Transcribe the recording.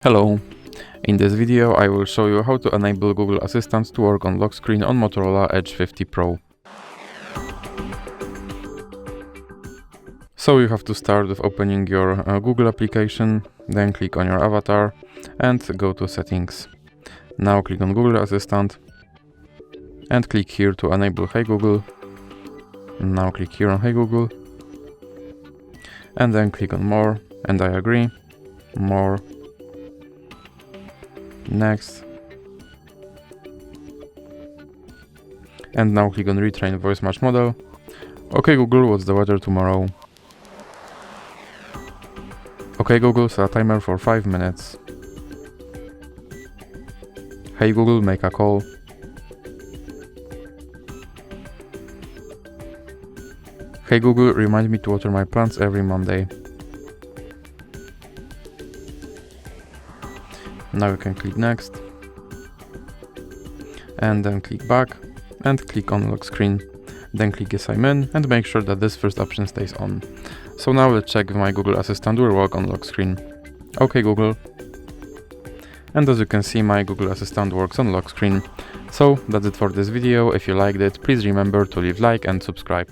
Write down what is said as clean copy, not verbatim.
Hello! In this video I will show you how to enable Google Assistant to work on lock screen on Motorola Edge 50 Pro. So you have to start with opening your Google application, then click on your avatar and go to settings. Now click on Google Assistant and click here to enable Hey Google. Now click here on Hey Google and then click on More and I agree, More, Next, and now click on Retrain Voice Match Model. Okay Google, what's the weather tomorrow? Okay Google, set a timer for 5 minutes. Hey Google, make a call. Hey Google, remind me to water my plants every Monday. Now you can click Next and then click Back and click on Lock Screen. Then click Yes, I'm in and make sure that this first option stays on. So now let's check if my Google Assistant will work on lock screen. Okay Google. And as you can see, my Google Assistant works on lock screen. So that's it for this video. If you liked it, please remember to leave like and subscribe.